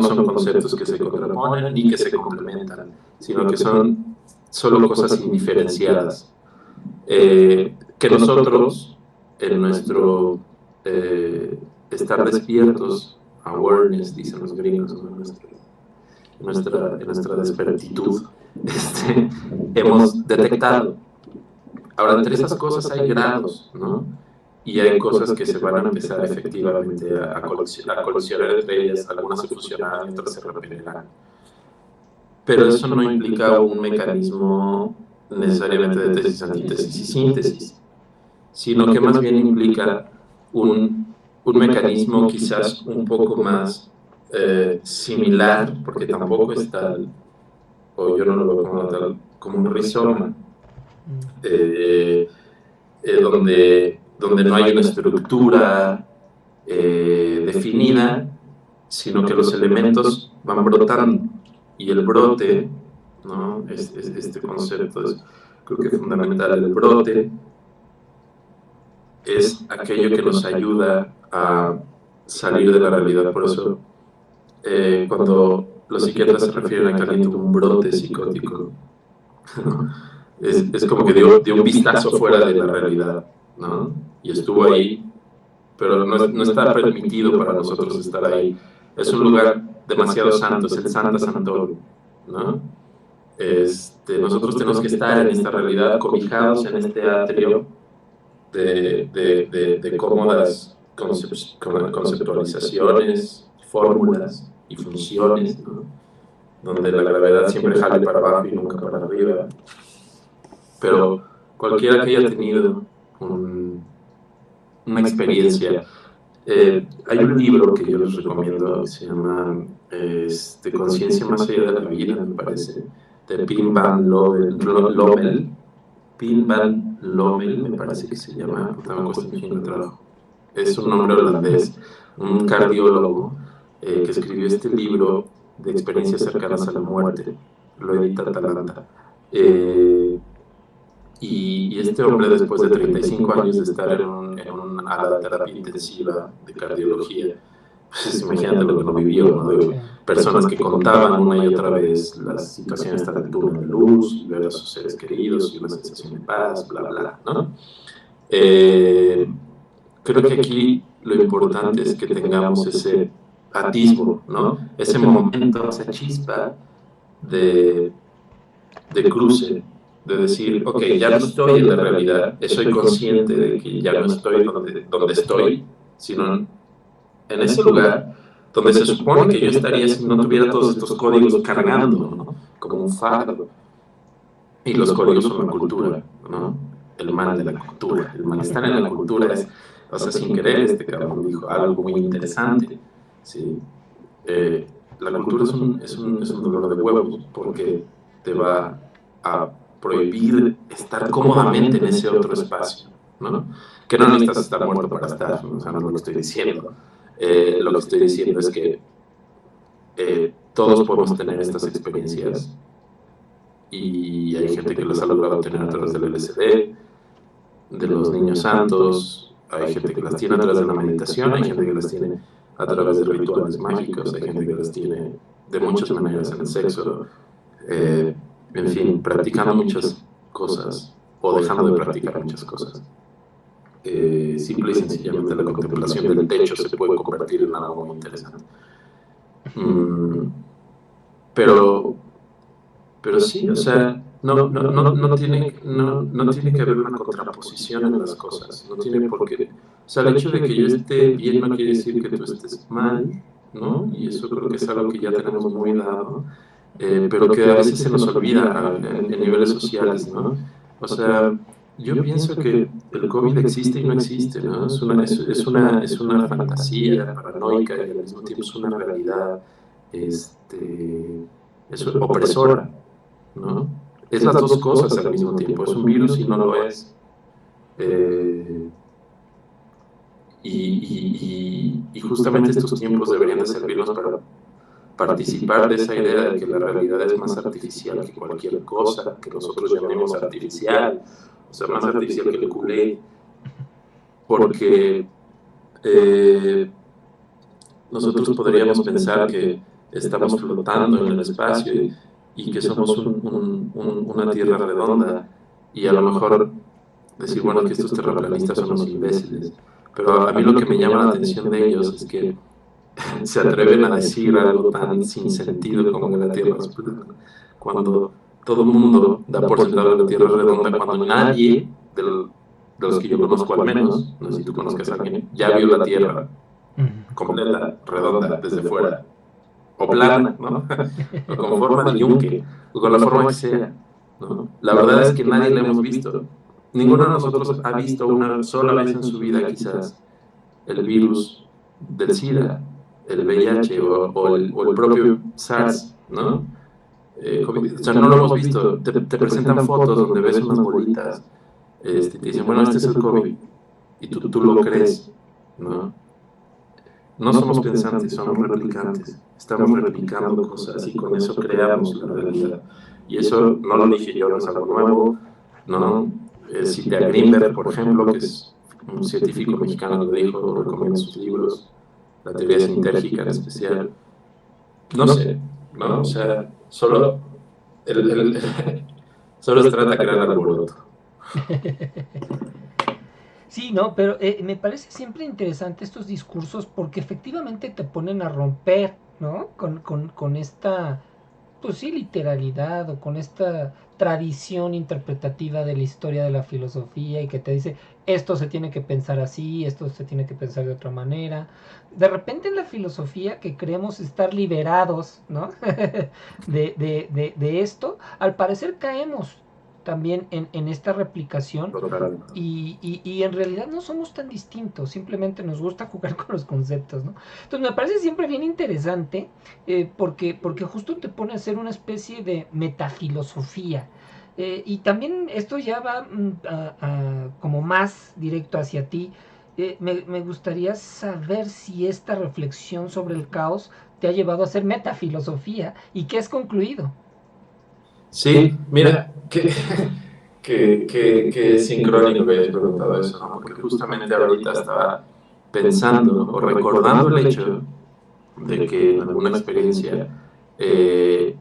son conceptos que se contraponen ni que se complementan, sino que son solo cosas indiferenciadas, que nosotros, en nuestro estar despiertos, awareness, dicen los gringos, ¿no? En nuestra despertitud, hemos detectado. Ahora, entre esas cosas hay grados, ¿no? Y hay cosas que se van a empezar efectivamente a colisionar entre ellas, algunas se fusionarán y otras se repetirán. Pero eso no implica un mecanismo necesariamente de tesis, antítesis y síntesis, sino que más bien implica un mecanismo quizás un poco más similar, porque tampoco es tal, o yo no lo veo como tal, como un rizoma, donde no hay una estructura definida, sino que los elementos van brotando. Y el brote, ¿no? Este concepto es, creo que fundamental. El brote es aquello que nos ayuda a salir de la realidad. Por eso, cuando los psiquiatras se refieren a que alguien tuvo un brote psicótico, ¿no? Es como que dio un vistazo fuera de la realidad, ¿no? Y estuvo ahí, pero no está permitido para nosotros estar ahí. Es un lugar demasiado santo, es el Santa Santorum, ¿no? Nosotros tenemos que estar en esta realidad, cobijados en este atrio de cómodas conceptualizaciones, fórmulas y funciones, ¿no? Donde la gravedad siempre jale para abajo y nunca para arriba. Pero cualquiera que haya tenido una experiencia, hay un libro que yo les recomiendo que se llama Conciencia más allá de la vida, me parece, de Pim Van Lommel. Pim Van Lommel, me parece que se llama, porque me cuesta un chingo de trabajo. Es un nombre holandés, un cardiólogo que escribió este libro de experiencias cercanas a la muerte. Lo edita Atalanta. Y este hombre, después de 35 años de estar en una ala de terapia intensiva de cardiología, pues imagínate lo que no vivió, ¿no? De personas que contaban una y otra vez las situaciones de el túnel de luz, ver a sus seres queridos y una sensación de paz, bla, bla, ¿no? Creo que aquí lo importante es que tengamos ese atisbo, ¿no? Ese momento, esa chispa de cruce, de decir, ok, ya no estoy en la realidad, soy consciente de que ya no estoy donde estoy, sino en ese lugar donde se supone que yo estaría si no tuviera todos estos códigos cargando, ¿no? Como un fardo. Y los códigos son la cultura, ¿no? El mal de la cultura. El malestar en la cultura es, o sea, sin querer, este cabrón dijo algo muy interesante, ¿sí? La cultura es un dolor de huevos porque te va a prohibir estar cómodamente en ese otro espacio, ¿no? Que no necesitas estar muerto para estar, ¿no? O sea, no es lo que estoy diciendo. Lo que estoy diciendo es que todos podemos tener estas experiencias y hay gente que las ha logrado tener a través del LSD, de los niños santos, hay gente que las tiene a través de la meditación, hay gente que las tiene a través de rituales mágicos, hay gente que las tiene de muchas maneras en el sexo, en fin, practicando muchas cosas o dejando de practicar muchas cosas. Simple y sencillamente la contemplación del techo se puede convertir en algo muy interesante. Pero sí, o sea, no tiene que haber una contraposición en las cosas, no tiene por qué. O sea, el hecho de que yo esté bien no quiere decir que tú estés mal, ¿no? Y eso creo que es algo que ya tenemos muy dado, pero que a veces se nos olvida en niveles sociales, ¿no? O sea, yo pienso que el COVID existe y no existe, ¿no? Es una fantasía paranoica y al mismo tiempo es una realidad, es opresora, ¿no? Es las dos cosas al mismo tiempo, es un virus y no lo es. Y justamente estos tiempos deberían de servirnos para participar de esa idea de que la realidad es más artificial que cualquier cosa que nosotros llamemos artificial, o sea, más artificial que el culé, porque nosotros podríamos pensar que estamos flotando en el espacio y que somos una tierra redonda, y a lo mejor decir, bueno, que estos terraplanistas son unos imbéciles, pero a mí lo que me llama la atención de ellos es que se atreven a decir algo tan sin sentido como que la Tierra es plana, cuando todo el mundo da por sentado que la Tierra es redonda, cuando nadie de los que yo conozco al menos, no sé si tú conozcas a alguien, ya vio la Tierra completa, redonda, desde fuera, o plana, ¿no? O con forma de yunque, o con la forma que sea, ¿no? La verdad es que nadie la hemos visto. Ninguno de nosotros ha visto una sola vez en su vida, quizás, el virus del SIDA, el VIH o el propio SARS, ¿no? COVID. O sea, no lo hemos visto. Te presentan fotos donde ves unas bolitas, te dicen, bueno, este es el COVID, y tú lo crees, ¿no? No somos pensantes, somos replicantes. Estamos replicando cosas y con eso creamos la realidad. Y eso no lo dije yo, no es algo nuevo, ¿no? Cité a Greenberg, por ejemplo, que es un científico mexicano, lo dijo, lo recomiendo sus libros, la teoría sintérgica en especial. No sé, ¿no? O sea, solo se trata de crear alboroto. Sí, no, pero me parece siempre interesante estos discursos porque efectivamente te ponen a romper, ¿no? Con esta, pues sí, literalidad o con esta tradición interpretativa de la historia de la filosofía y que te dice esto se tiene que pensar así, esto se tiene que pensar de otra manera. De repente en la filosofía que creemos estar liberados, ¿no? de esto, al parecer caemos también en esta replicación y en realidad no somos tan distintos, simplemente nos gusta jugar con los conceptos, ¿no? Entonces me parece siempre bien interesante porque justo te pone a hacer una especie de metafilosofía. Y también esto ya va como más directo hacia ti. Me gustaría saber si esta reflexión sobre el caos te ha llevado a hacer metafilosofía y qué has concluido. Sí, mira, que sincrónico que hayas preguntado eso, ¿no? Porque justamente ahorita estaba pensando o recordando el hecho de que en alguna experiencia eh,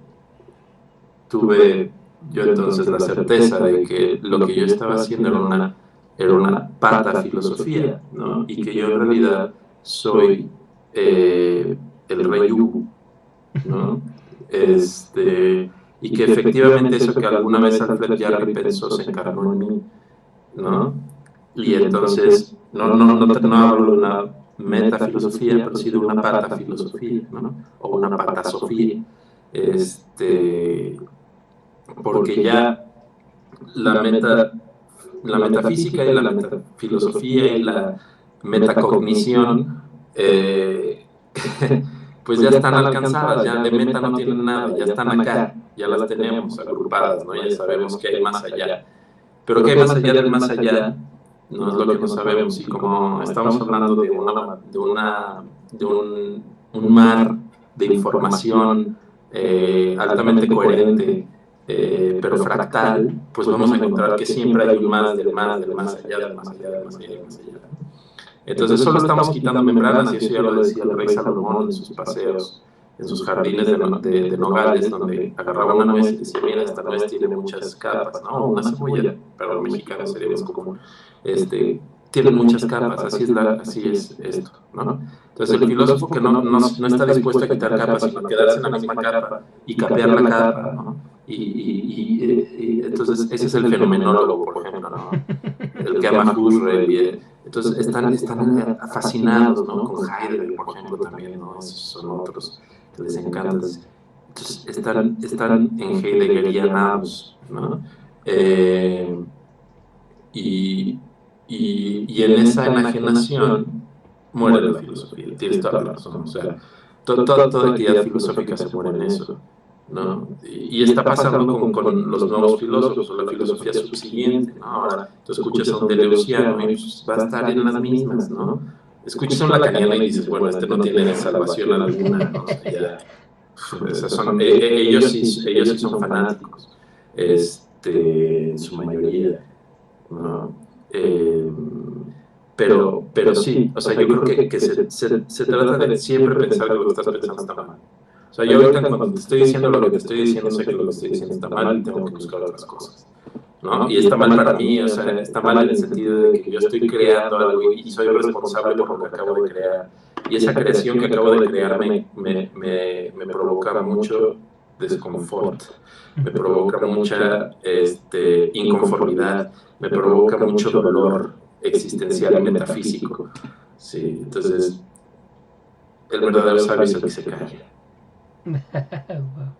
tuve yo entonces la certeza de que lo que yo estaba haciendo era una patafilosofía, ¿no? Y que yo en realidad soy el rey Hugo, ¿no? Y que efectivamente eso que alguna vez Alfred Jarry pensó se encarnó en mí, ¿no? Y entonces, no hablo de una metafilosofía, pero sí de una patafilosofía, ¿no? O una patasofía, porque ya la meta, la metafísica y la metafilosofía y la metacognición, pues ya están alcanzadas, ya de meta no tienen nada, ya están acá, ya las tenemos agrupadas, ¿no? Ya sabemos que hay más allá. Pero ¿qué hay más allá del más allá? No es lo que no sabemos. Y como estamos hablando de un mar de información altamente coherente, pero fractal, pues vamos a encontrar que siempre hay un más del más, del más allá, del más allá, del más allá, del más allá. Entonces solo estamos quitando membranas, y eso ya lo decía el rey Salomón en sus paseos, en sus jardines de nogales, donde agarraba una nuez y decía, mira, esta nuez tiene muchas capas, ¿no? Una cebolla, pero los mexicanos sería más común. Tiene muchas capas, así es esto, ¿no? Entonces el filósofo que no está dispuesto a quitar capas, sino quedarse en la misma capa y capear la capa, ¿no? Y entonces ese es el fenomenólogo, por ejemplo, ¿no? El que ama Husserl. Entonces están fascinados, ¿no? Con Heidegger, por ejemplo, también, ¿no? Esos son otros que les encanta. Entonces están en heideggerianados, ¿no? Y en esa enajenación muere la filosofía, tienes toda la razón. O sea, toda actividad filosófica se muere en eso, ¿no? Y está pasando con los nuevos filósofos o la filosofía subsiguiente, ¿no? Ahora tú escuchas a un deleuziano y pues, va a estar en las mismas, ¿no? Escuchas a un lacaniano y dices, bueno, este no tiene salvación alguna, ¿no? O sea, ya, ellos sí son fanáticos, en su mayoría, ¿no? Pero sí, o sea, yo creo que se trata de siempre pensar que lo que estás pensando está mal. O sea, yo ahorita cuando te estoy diciendo lo que te estoy diciendo, sé que lo que estoy diciendo está mal y tengo que buscar otras cosas, ¿no? Y está mal para mí, o sea, está mal en el sentido de que yo estoy creando algo y soy responsable por lo que acabo de crear. Y esa creación que acabo de crear me provoca mucho desconfort, me provoca mucha inconformidad, me provoca mucho dolor existencial y metafísico. Sí, entonces el verdadero sabio es el que se calla. Wow.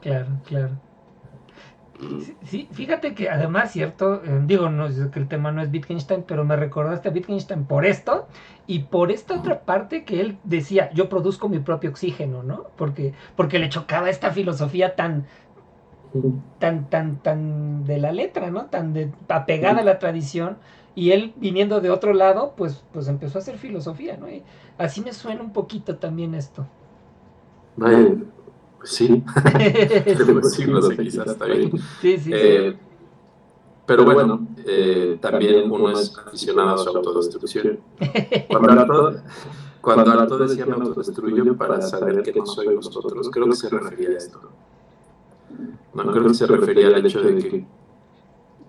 Claro, claro. Sí, sí, fíjate que además, cierto, digo, no es que el tema no es Wittgenstein, pero me recordaste a Wittgenstein por esto y por esta otra parte que él decía, yo produzco mi propio oxígeno, ¿no? Porque le chocaba esta filosofía tan de la letra, ¿no? Apegada a la tradición y él viniendo de otro lado, pues empezó a hacer filosofía, ¿no? Y así me suena un poquito también esto. Vaya, pues sí, ¿qué le Sí, puedo decir? No sé, quizás está bien. sí, sí, sí. Eh, pero bueno, también uno es aficionado a su autodestrucción. Cuando Artaud, cuando Artaud decía me autodestruyo para saber que no soy los otros, creo que se refería a esto. No creo que se refería al hecho de que,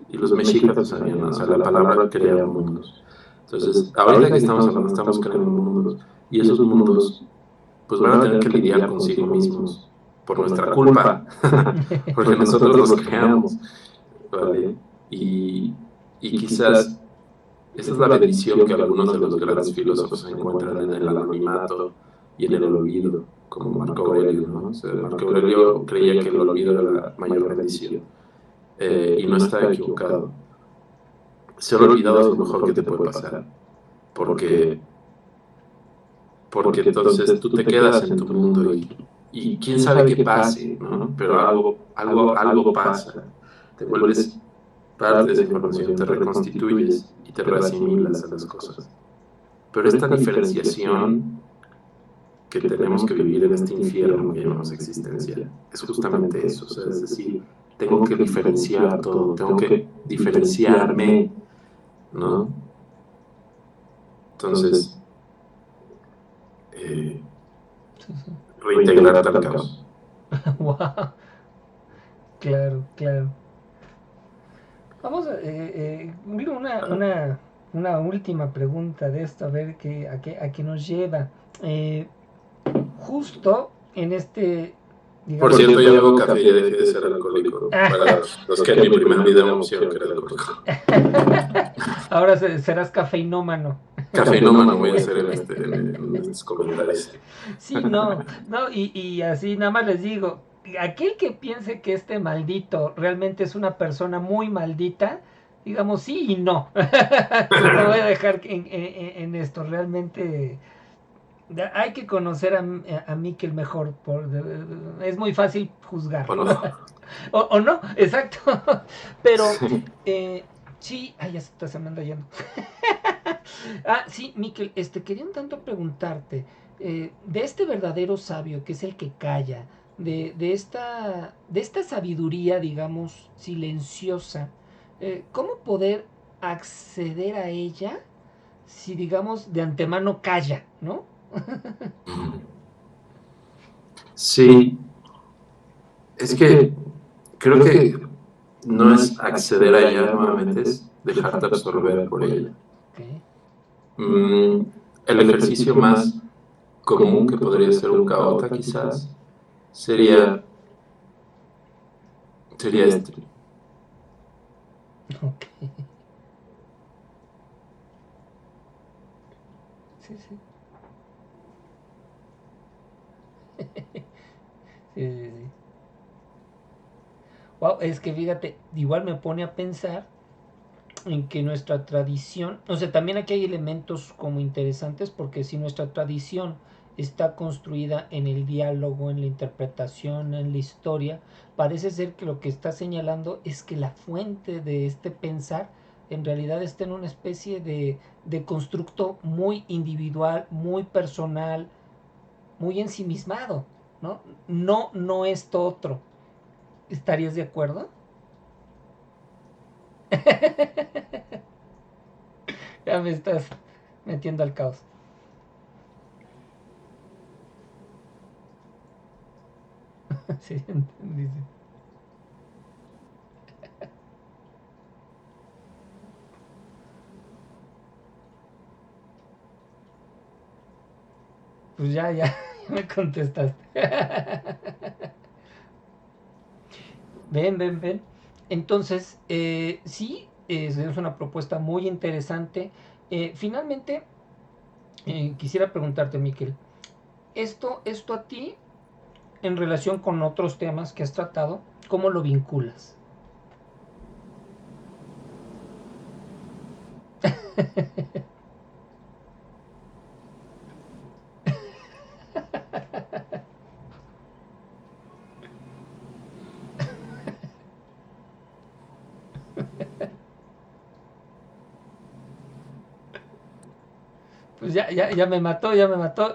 y los mexicas lo sabían, ¿no? O sea, la palabra crea mundos. Entonces, ahorita que estamos hablando, estamos creando mundos, y esos mundos, pues van a tener que lidiar consigo mismos por nuestra culpa, porque nosotros los creamos, ¿vale? Y, y quizás esa es la bendición que algunos de los grandes filósofos encuentran en el anonimato y en el olvido, como Marco Aurelio, ¿no? O sea, Marco Aurelio creía que el olvido era la mayor bendición, y no está equivocado. Ser olvidado es lo mejor que te puede pasar, porque, porque entonces tú te quedas en tu mundo y quién sabe qué pase, ¿no? Pero algo pasa, te vuelves parte de esa información, te reconstituyes y te reasimilas a las cosas. Pero esta diferenciación que tenemos que vivir en este infierno que llamamos existencia es justamente eso, o sea, es decir, tengo que diferenciar todo, tengo que diferenciarme, ¿no? Entonces, eh, reintegrarte al caos. Wow, claro, claro. Vamos mira, una última pregunta de esto, a ver a qué nos lleva. Eh, Justo en este, Por digamos... cierto, yo hago café y ya dejé de ser alcohólico. Para los que en mi primer video me pusieron que era alcohólico. Ahora serás cafeinómano. Cafeinómano voy a hacer en estos comentarios. Sí, no, no, y así nada más les digo, aquel que piense que este maldito realmente es una persona muy maldita, digamos sí y no. Lo voy a dejar en esto, realmente hay que conocer a Mikel mejor, es muy fácil juzgar. ¿O no? O no, exacto. Pero Sí. sí, ay, ya se me anda yendo. Sí, Miquel, quería un tanto preguntarte, de este verdadero sabio que es el que calla, de esta sabiduría, digamos, silenciosa, ¿cómo poder acceder a ella si, digamos, de antemano calla, ¿no? Sí, es que creo que no es acceder a ella nuevamente, es dejarte absorber por ella. Okay. Mm, el ejercicio más común que podría ser un caota quizás sería, sería este. Ok. Sí, sí. Sí, sí, sí. Wow, es que fíjate, igual me pone a pensar en que nuestra tradición, o sea, también aquí hay elementos como interesantes porque si nuestra tradición está construida en el diálogo, en la interpretación, en la historia, parece ser que lo que está señalando es que la fuente de este pensar en realidad está en una especie de constructo muy individual, muy personal, muy ensimismado, ¿no? No, no esto otro. ¿Estarías de acuerdo? Ya me estás metiendo al caos. Sí, dice. Pues ya me contestaste. Ven. Entonces, sí, es una propuesta muy interesante. Finalmente, quisiera preguntarte, Miquel, esto a ti, en relación con otros temas que has tratado, ¿cómo lo vinculas? Pues ya me mató.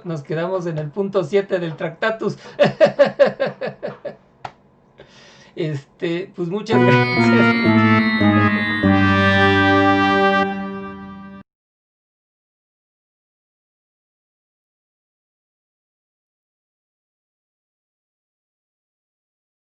Nos quedamos en el punto 7 del Tractatus. Pues muchas gracias.